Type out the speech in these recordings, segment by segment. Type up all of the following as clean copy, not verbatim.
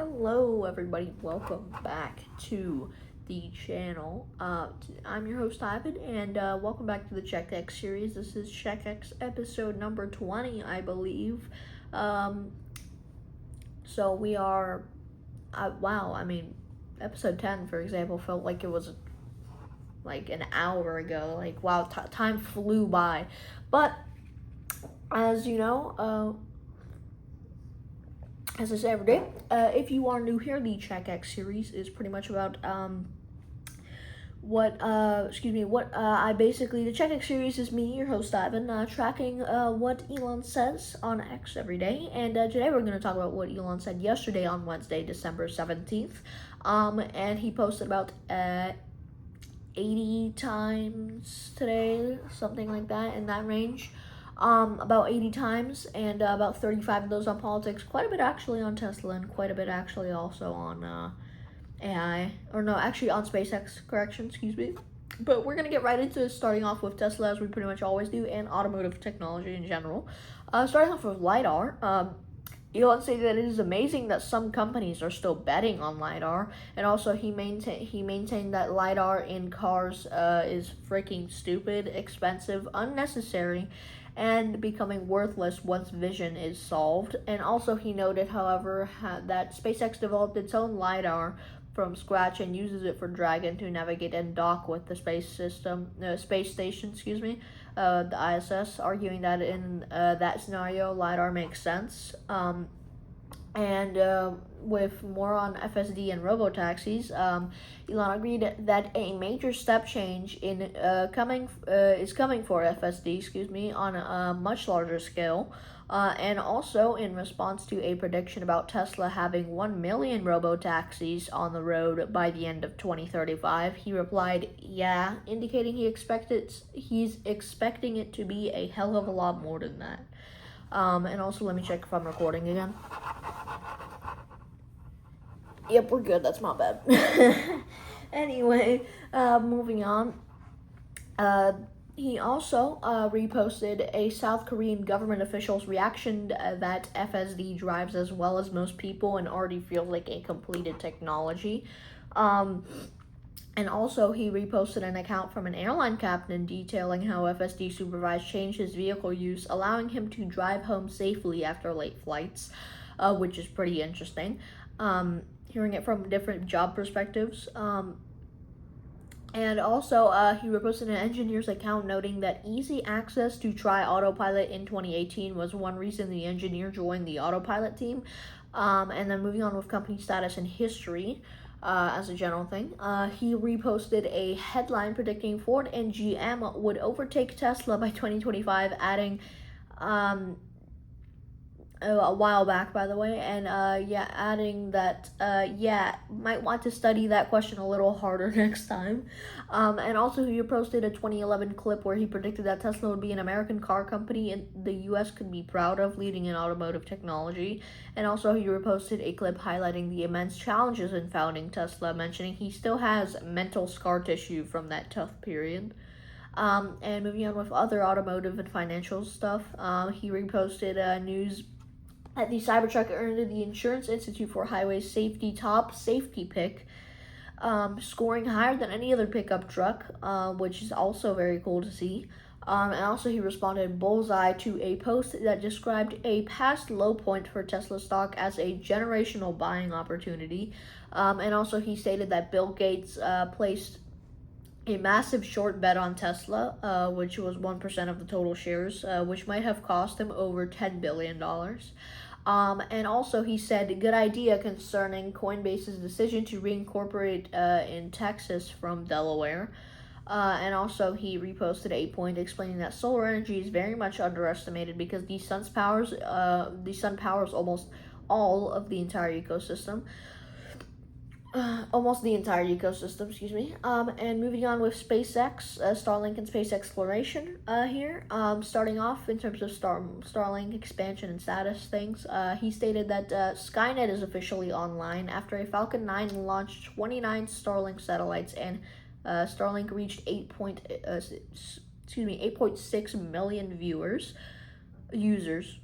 Hello, everybody. Welcome back to the channel. I'm your host, Ivan, and welcome back to the CheckX series. This is CheckX episode number 20, I believe. So we are, episode 10, for example, felt like it was like an hour ago. Like, wow, time flew by. But, as you know, as I say every day, if you are new here, the CheckX series is pretty much about the CheckX series is me, your host Ivan, tracking what Elon says on X every day, and today we're going to talk about what Elon said yesterday on Wednesday, December 17th, and he posted about 80 times today, something like that, in that range. About 80 times, and about 35 of those on politics, quite a bit actually on Tesla, and quite a bit actually also on AI, or no, actually on SpaceX, excuse me. But we're going to get right into starting off with Tesla, as we pretty much always do, and automotive technology in general. Starting off with LiDAR, Elon said that it is amazing that some companies are still betting on LiDAR, and also he maintained that LiDAR in cars is freaking stupid, expensive, unnecessary, and becoming worthless once vision is solved. And also he noted, however, that SpaceX developed its own LiDAR from scratch and uses it for Dragon to navigate and dock with the space station, the ISS, arguing that in that scenario, LiDAR makes sense. With more on FSD and robotaxis, Elon agreed that a major step change is coming for FSD, on a much larger scale. And also in response to a prediction about Tesla having 1 million robotaxis on the road by the end of 2035, he replied, "Yeah," indicating he's expecting it to be a hell of a lot more than that. And also, let me check if I'm recording again. Yep, we're good. That's not bad. Anyway, moving on. He also reposted a South Korean government official's reaction that FSD drives as well as most people and already feels like a completed technology. And also, he reposted an account from an airline captain detailing how FSD supervised changed his vehicle use, allowing him to drive home safely after late flights, which is pretty interesting. Hearing it from different job perspectives. And also, he reposted an engineer's account noting that easy access to try autopilot in 2018 was one reason the engineer joined the autopilot team. And then moving on with company status and history, as a general thing, he reposted a headline predicting Ford and GM would overtake Tesla by 2025, adding, a while back, by the way, and adding that might want to study that question a little harder next time. And also he posted a 2011 clip where he predicted that Tesla would be an American car company and the US could be proud of, leading in automotive technology. And also he reposted a clip highlighting the immense challenges in founding Tesla, mentioning he still has mental scar tissue from that tough period. And moving on with other automotive and financial stuff, he reposted news that the Cybertruck earned the Insurance Institute for Highway Safety top safety pick, scoring higher than any other pickup truck, which is also very cool to see. And also he responded bullseye to a post that described a past low point for Tesla stock as a generational buying opportunity. And also he stated that Bill Gates placed a massive short bet on Tesla, which was 1% of the total shares, which might have cost him over $10 billion. And also he said, good idea concerning Coinbase's decision to reincorporate in Texas from Delaware. And also he reposted a point explaining that solar energy is very much underestimated because the sun powers almost all of the entire ecosystem. Almost the entire ecosystem, and moving on with SpaceX, Starlink and space exploration here. Starting off in terms of Starlink expansion and status things, he stated that Skynet is officially online after a Falcon 9 launched 29 Starlink satellites, and Starlink reached 8.6 million users.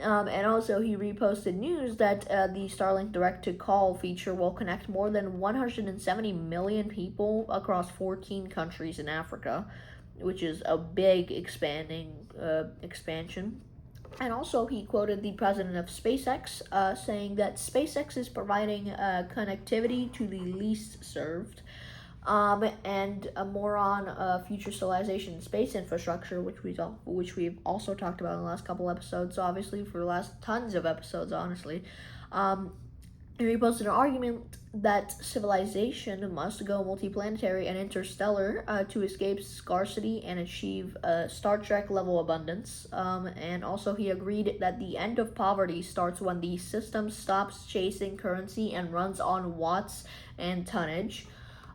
And also, he reposted news that the Starlink Direct to Call feature will connect more than 170 million people across 14 countries in Africa, which is a big expansion. And also, he quoted the president of SpaceX, saying that SpaceX is providing connectivity to the least served. And more on future civilization and space infrastructure, which we've also talked about in the last couple episodes. Obviously, for the last tons of episodes, honestly. And he posted an argument that civilization must go multiplanetary and interstellar to escape scarcity and achieve Star Trek level abundance. And also, he agreed that the end of poverty starts when the system stops chasing currency and runs on watts and tonnage.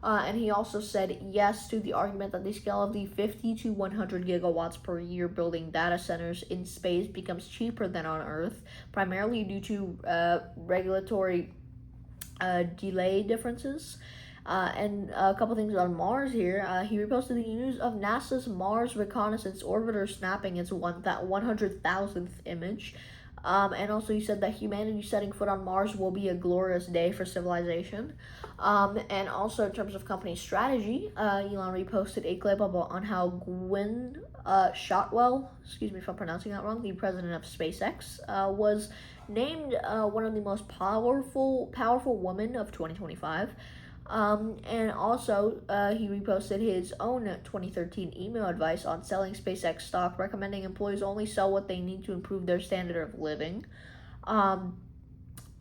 And he also said yes to the argument that the scale of the 50 to 100 gigawatts per year building data centers in space becomes cheaper than on Earth, primarily due to regulatory delay differences. And a couple things on Mars here. He reposted the news of NASA's Mars Reconnaissance Orbiter snapping its 100,000th image. And also, he said that humanity setting foot on Mars will be a glorious day for civilization. And also, in terms of company strategy, Elon reposted a clip on how Gwynne Shotwell, excuse me if I'm pronouncing that wrong, the president of SpaceX, was named one of the most powerful women of 2025. And also, he reposted his own 2013 email advice on selling SpaceX stock, recommending employees only sell what they need to improve their standard of living. And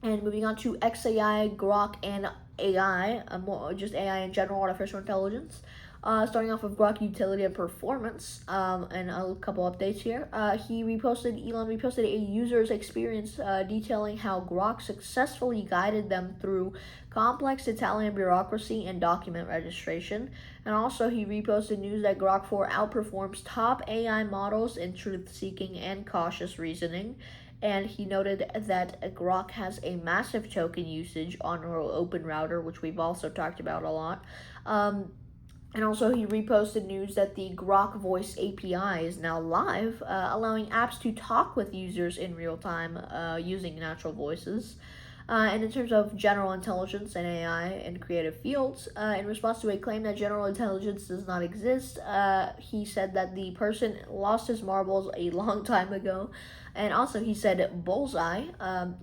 moving on to XAI, Grok, and AI, more just AI in general, artificial intelligence. Starting off with Grok utility and performance, and a couple updates here. Elon reposted a user's experience detailing how Grok successfully guided them through complex Italian bureaucracy and document registration. And also, he reposted news that Grok 4 outperforms top AI models in truth-seeking and cautious reasoning. And he noted that Grok has a massive token usage on our Open Router, which we've also talked about a lot. And also, he reposted news that the Grok Voice API is now live, allowing apps to talk with users in real time using natural voices. And in terms of general intelligence and AI in creative fields, in response to a claim that general intelligence does not exist, he said that the person lost his marbles a long time ago. And also, he said bullseye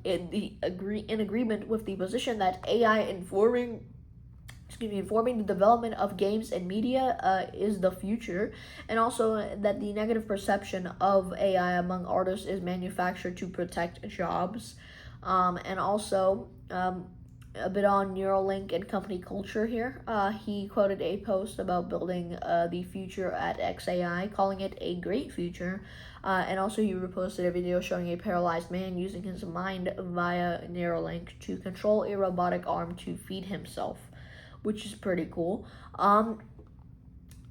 in agreement with the position that AI informing the development of games and media is the future, and also that the negative perception of AI among artists is manufactured to protect jobs. And also, a bit on Neuralink and company culture here. He quoted a post about building the future at XAI, calling it a great future. And also, he reposted a video showing a paralyzed man using his mind via Neuralink to control a robotic arm to feed himself, which is pretty cool.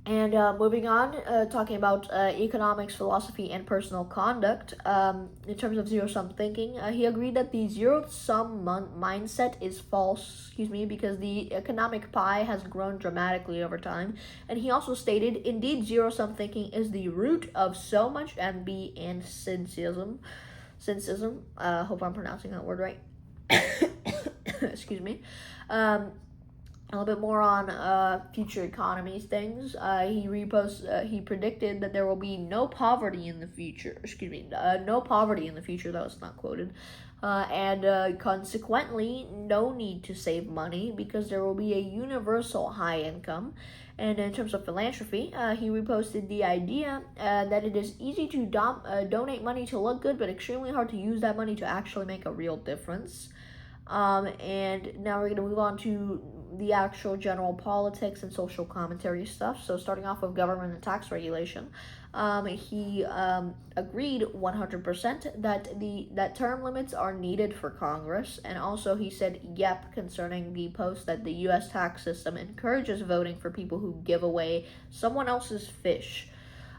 And moving on, talking about economics, philosophy, and personal conduct. In terms of zero-sum thinking, he agreed that the zero-sum mindset is false, because the economic pie has grown dramatically over time. And he also stated, indeed, zero-sum thinking is the root of so much envy and cynicism. Hope I'm pronouncing that word right. Excuse me. A little bit more on future economies things. He predicted that there will be no poverty in the future. No poverty in the future. That was not quoted. And consequently, no need to save money because there will be a universal high income. And in terms of philanthropy, he reposted the idea that it is easy to donate money to look good, but extremely hard to use that money to actually make a real difference. And now we're going to move on to the actual general politics and social commentary stuff. So starting off with government and tax regulation, he agreed 100% that term limits are needed for Congress. And also he said yep concerning the post that the U.S. tax system encourages voting for people who give away someone else's fish.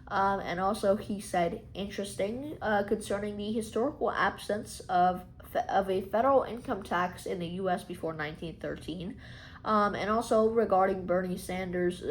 And also he said interesting concerning the historical absence of of a federal income tax in the U.S. before 1913. And also regarding Bernie Sanders'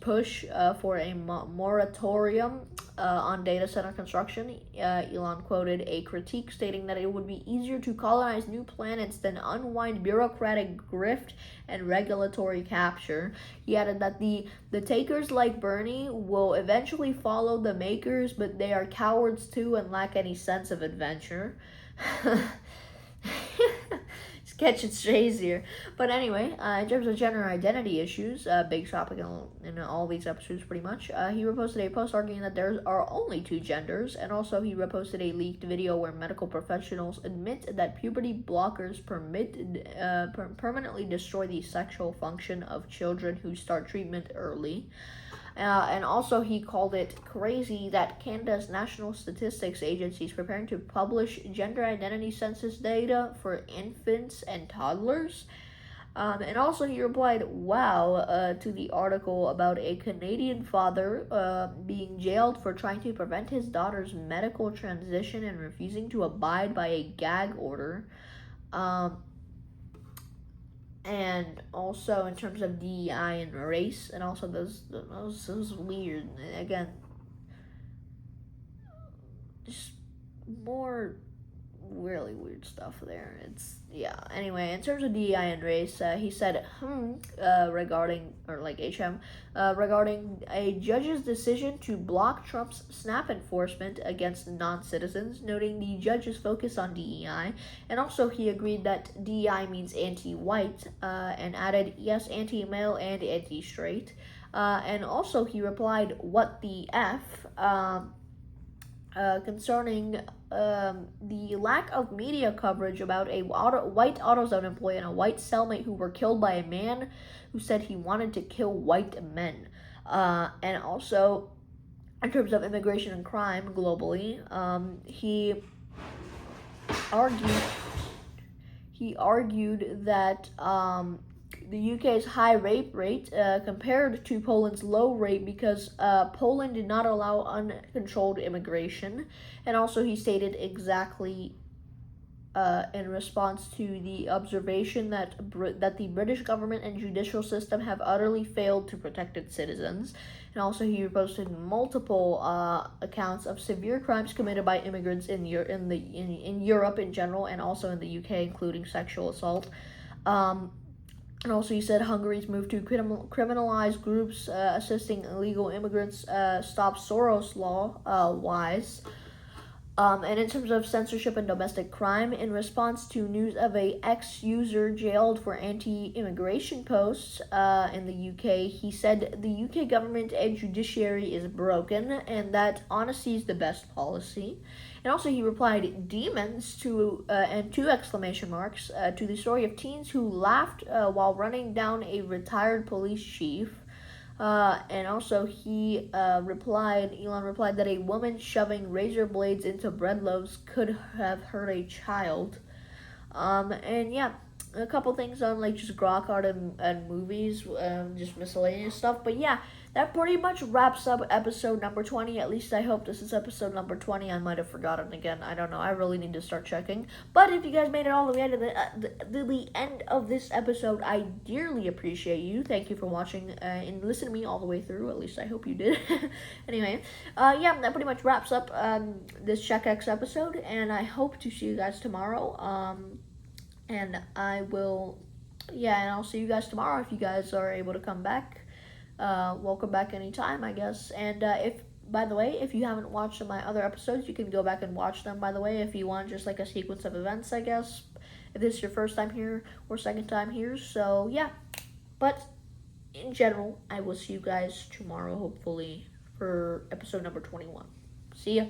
push for a moratorium on data center construction, Elon quoted a critique stating that it would be easier to colonize new planets than unwind bureaucratic grift and regulatory capture. He added that the takers like Bernie will eventually follow the makers, but they are cowards too and lack any sense of adventure. Catching strays here. But anyway, in terms of gender identity issues, big topic in all these episodes pretty much, he reposted a post arguing that there are only two genders, and also he reposted a leaked video where medical professionals admit that puberty blockers permanently destroy the sexual function of children who start treatment early. And also he called it crazy that Canada's National Statistics Agency is preparing to publish gender identity census data for infants and toddlers. And also he replied, wow, to the article about a Canadian father being jailed for trying to prevent his daughter's medical transition and refusing to abide by a gag order. And also in terms of DEI and race, and also those weird, again, just more really weird stuff there. It's, yeah, anyway, in terms of DEI and race, he said regarding, or like regarding a judge's decision to block Trump's snap enforcement against non-citizens, noting the judge's focus on DEI, and also he agreed that DEI means anti-white, and added, yes, anti-male and anti-straight, and also he replied, what the F, concerning the lack of media coverage about a white AutoZone employee and a white cellmate who were killed by a man who said he wanted to kill white men. And also, in terms of immigration and crime globally, he argued that the UK's high rape rate compared to Poland's low rate because Poland did not allow uncontrolled immigration. And also he stated exactly in response to the observation that the British government and judicial system have utterly failed to protect its citizens. And also he posted multiple accounts of severe crimes committed by immigrants in Europe in general, and also in the UK, including sexual assault. And also he said Hungary's move to criminalize groups assisting illegal immigrants stops Soros law wise. And in terms of censorship and domestic crime, in response to news of a ex-user jailed for anti-immigration posts in the UK, he said the UK government and judiciary is broken and that honesty is the best policy. And also he replied demons to and two exclamation marks to the story of teens who laughed while running down a retired police chief. And also Elon replied that a woman shoving razor blades into bread loaves could have hurt a child. And yeah, a couple things on like just grok art and movies, just miscellaneous stuff. But yeah, that pretty much wraps up episode number 20. At least I hope this is episode number 20. I might have forgotten again. I don't know. I really need to start checking. But if you guys made it all the way to the end of this episode, I dearly appreciate you. Thank you for watching and listening to me all the way through. At least I hope you did. Anyway, yeah, that pretty much wraps up this CheckX episode. And I hope to see you guys tomorrow. And I'll see you guys tomorrow if you guys are able to come back. Welcome back anytime, I guess. And by the way, if you haven't watched my other episodes, you can go back and watch them, by the way, if you want just like a sequence of events, I guess. If this is your first time here or second time here. So, yeah. But in general, I will see you guys tomorrow, hopefully, for episode number 21. See ya.